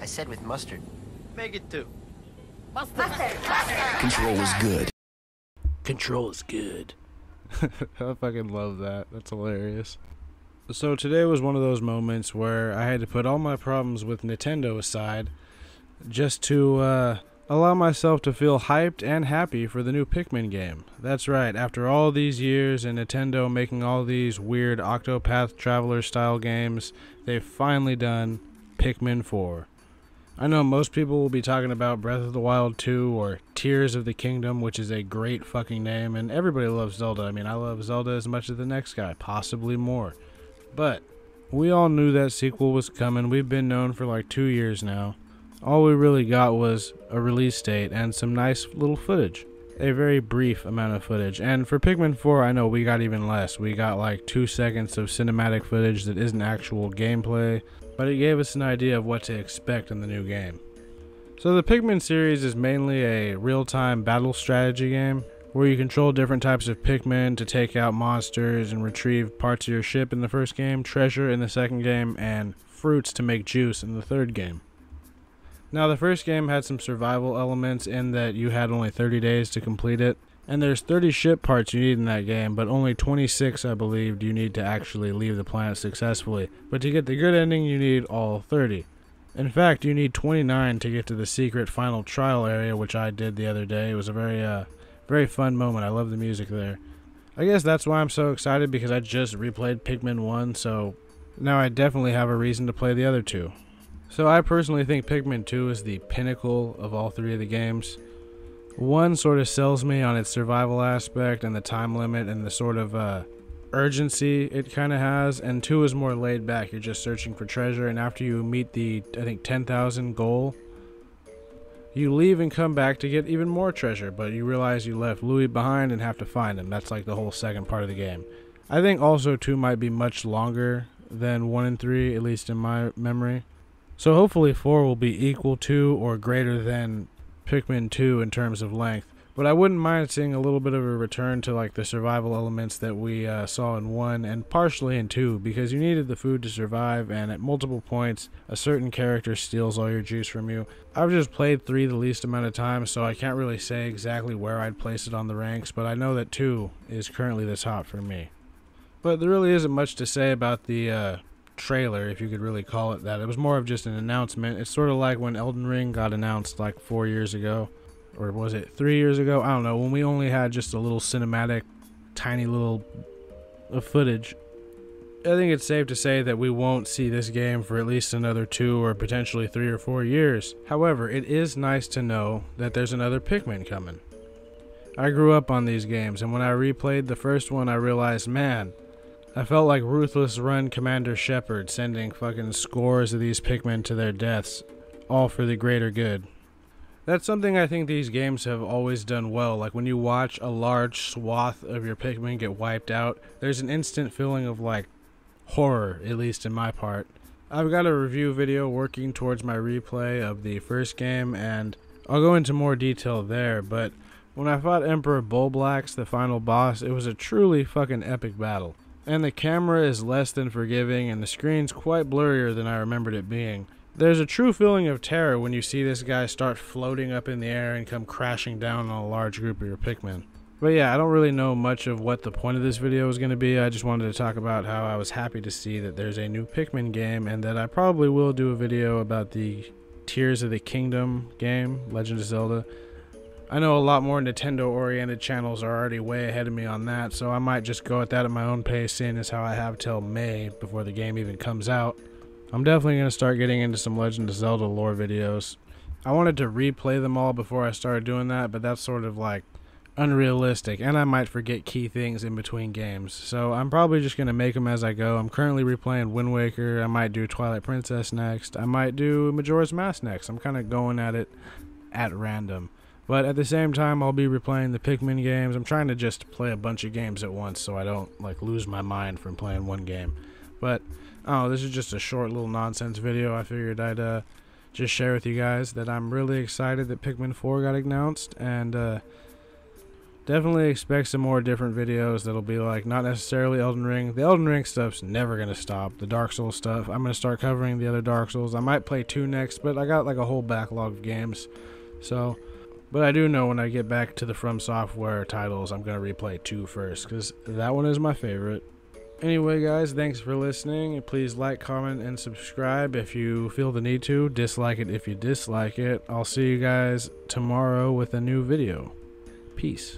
I said with mustard. Make it 2. Control is good. Control is good. I fucking love that. That's hilarious. So today was one of those moments where I had to put all my problems with Nintendo aside just to allow myself to feel hyped and happy for the new Pikmin game. That's right, after all these years and Nintendo making all these weird Octopath Traveler style games, they've finally done Pikmin 4. I know most people will be talking about Breath of the Wild 2 or Tears of the Kingdom, which is a great fucking name, and everybody loves Zelda. I mean, I love Zelda as much as the next guy, possibly more. But we all knew that sequel was coming. We've been known for like 2 years now. All we really got was a release date and some nice little footage. A very brief amount of footage. And for Pikmin 4, I know we got even less. We got like 2 seconds of cinematic footage that isn't actual gameplay, but it gave us an idea of what to expect in the new game. So the Pikmin series is mainly a real-time battle strategy game where you control different types of Pikmin to take out monsters and retrieve parts of your ship in the first game, treasure in the second game, and fruits to make juice in the third game. Now the first game had some survival elements in that you had only 30 days to complete it, and there's 30 ship parts you need in that game, but only 26 I believe do you need to actually leave the planet successfully. But to get the good ending you need all 30. In fact, you need 29 to get to the secret final trial area, which I did the other day. It was a very fun moment. I love the music there. I guess that's why I'm so excited, because I just replayed Pikmin 1, so now I definitely have a reason to play the other two. So I personally think Pikmin 2 is the pinnacle of all 3 of the games. 1 sort of sells me on its survival aspect and the time limit and the sort of urgency it kind of has, and 2 is more laid back. You're just searching for treasure, and after you meet the, I think, 10,000 goal, you leave and come back to get even more treasure, but you realize you left Louis behind and have to find him. That's like the whole second part of the game. I think also 2 might be much longer than 1 and 3, at least in my memory. So hopefully 4 will be equal to or greater than Pikmin 2 in terms of length. But I wouldn't mind seeing a little bit of a return to like the survival elements that we saw in 1 and partially in 2, because you needed the food to survive, and at multiple points a certain character steals all your juice from you. I've just played 3 the least amount of time, so I can't really say exactly where I'd place it on the ranks, but I know that 2 is currently the top for me. But there really isn't much to say about the trailer, if you could really call it that. It was more of just an announcement. It's sort of like when Elden Ring got announced like 4 years ago, or was it 3 years ago? I don't know, when we only had just a little cinematic, tiny little footage. I think it's safe to say that we won't see this game for at least another 2 or potentially 3 or 4 years. However, it is nice to know that there's another Pikmin coming. I grew up on these games, and when I replayed the first one, I realized, man, I felt like Ruthless Run Commander Shepard sending fucking scores of these Pikmin to their deaths, all for the greater good. That's something I think these games have always done well. Like when you watch a large swath of your Pikmin get wiped out, there's an instant feeling of like horror, at least in my part. I've got a review video working towards my replay of the first game, and I'll go into more detail there, but when I fought Emperor Bulblax, the final boss, it was a truly fucking epic battle. And the camera is less than forgiving, and the screen's quite blurrier than I remembered it being. There's a true feeling of terror when you see this guy start floating up in the air and come crashing down on a large group of your Pikmin. But yeah, I don't really know much of what the point of this video is going to be. I just wanted to talk about how I was happy to see that there's a new Pikmin game, and that I probably will do a video about the Tears of the Kingdom game, Legend of Zelda. I know a lot more Nintendo-oriented channels are already way ahead of me on that, so I might just go at that at my own pace, seeing as how I have till May before the game even comes out. I'm definitely going to start getting into some Legend of Zelda lore videos. I wanted to replay them all before I started doing that, but that's sort of like unrealistic, and I might forget key things in between games, so I'm probably just going to make them as I go. I'm currently replaying Wind Waker. I might do Twilight Princess next. I might do Majora's Mask next. I'm kind of going at it at random. But at the same time, I'll be replaying the Pikmin games. I'm trying to just play a bunch of games at once so I don't like lose my mind from playing one game. But, oh, this is just a short little nonsense video. I figured I'd just share with you guys that I'm really excited that Pikmin 4 got announced. And Definitely expect some more different videos that'll be like not necessarily Elden Ring. The Elden Ring stuff's never gonna stop. The Dark Souls stuff, I'm gonna start covering the other Dark Souls. I might play 2 next, but I got like a whole backlog of games. So, but I do know when I get back to the From Software titles, I'm gonna replay 2 first, because that one is my favorite. Anyway, guys, thanks for listening. Please like, comment, and subscribe if you feel the need to. Dislike it if you dislike it. I'll see you guys tomorrow with a new video. Peace.